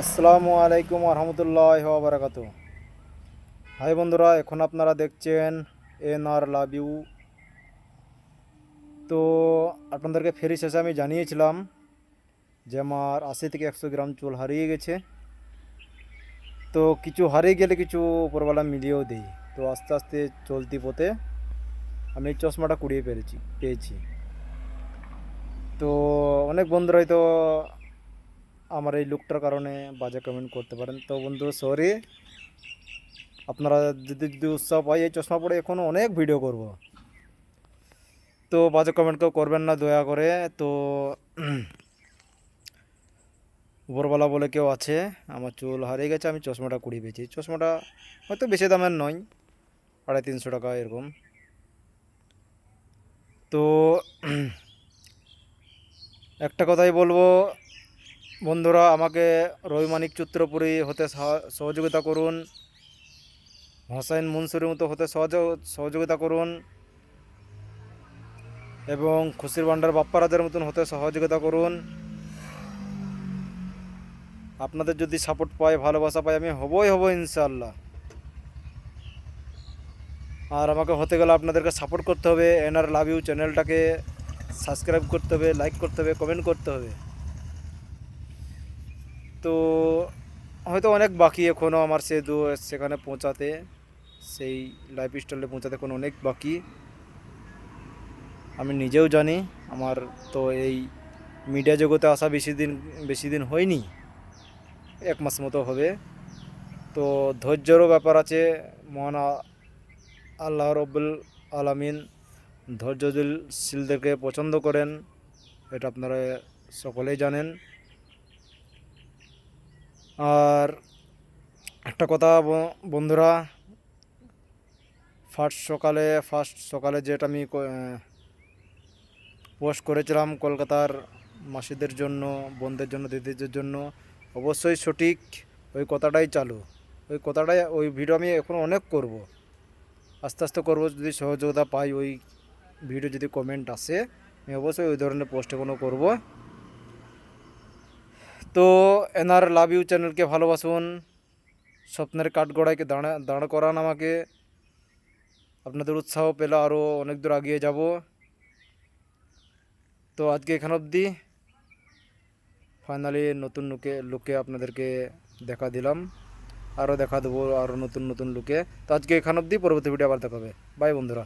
আসসালামু আলাইকুম রহমতুল্লাহ বারাকাত। হাই বন্ধুরা, এখন আপনারা দেখছেন এনআর লাভ ইউ। তো আপনাদেরকে ফেরি শেষে আমি জানিয়েছিলাম যে আমার 80 থেকে 100 গ্রাম চুল হারিয়ে গেছে। তো কিছু হারিয়ে গেলে কিছু উপরওয়ালা মিলিয়েও দেই। তো আস্তে আস্তে চলতি পথে আমি এই চশমাটা কুড়িয়ে পেয়েছি। তো অনেক বন্ধুরা হয়তো আমার এই লুকটার কারণে বাজে কমেন্ট করতে পারেন। তো বন্ধু সরি, আপনারা যদি উৎসাহ পাই এই চশমা পরে এখনও অনেক ভিডিও করব। তো বাজে কমেন্ট কেউ করবেন না দয়া করে। তো উপরওয়ালা বলে কেউ আছে, আমার চুল হারিয়ে গেছে, আমি চশমাটা কুড়িয়ে পেয়েছি। চশমাটা হয়তো বেশি দামের নয়, 250-300 টাকা এরকম। তো একটা কথাই বলবো বন্ধুরা, আমাকে রবিমানিক চিত্রপুরী হতে সহযোগিতা করুন, হোসাইন মনসুরের মতো হতে সহযোগিতা করুন, এবং খুশির ভান্ডার বাপ্পা রাজার মতন হতে সহযোগিতা করুন। আপনাদের যদি সাপোর্ট পাই, ভালোবাসা পাই, আমি হবই হব ইনশাআল্লাহ। আর আমাকে হতে গেলে আপনাদেরকে সাপোর্ট করতে হবে। এনআর লাভ ইউ চ্যানেলটাকে সাবস্ক্রাইব করতে হবে, লাইক করতে হবে, কমেন্ট করতে হবে। তো হয়তো অনেক বাকি এখনও আমার সেখানে পৌঁছাতে, সেই লাইফ স্টাইলে পৌঁছাতে এখন অনেক বাকি। আমি নিজেও জানি। আমার তো এই মিডিয়া জগতে আসা বেশি দিন হয়নি, 1 মাস মতো হবে। তো ধৈর্যেরও ব্যাপার আছে। মহান আল্লাহ রব্বুল আলামিন ধৈর্যশীলদেরকে পছন্দ করেন, এটা আপনারা সকলেই জানেন। আর একটা কথা বন্ধুরা, ফার্স্ট সকালে যেটা আমি পোস্ট করেছিলাম কলকাতার মাসিদের জন্য, বোনদের জন্য, দিদিদের জন্য, অবশ্যই সঠিক ওই কথাটাই চালু। ওই ভিডিও আমি এখন অনেক করব, আস্তে আস্তে করব। যদি সহযোগিতা পাই, ওই ভিডিও যদি কমেন্ট আসে, আমি অবশ্যই ওই ধরনের পোস্ট এখনও করব। তো এনআর লাভ ইউ চ্যানেলকে ভালোবাসুন, স্বপ্নের কাঠগড়াইকে দাঁড় করান আমাকে। আপনাদের উৎসাহ পেলে আরও অনেক দূর এগিয়ে যাব। তো আজকে এখান অবধি, ফাইনালি নতুন লুকে আপনাদেরকে দেখা দিলাম। আরও দেখা দেবো আরও নতুন নতুন লুকে। তো আজকে এখান অবধি, পরবর্তী ভিডিও আবার দেখা হবে। বাই বন্ধুরা।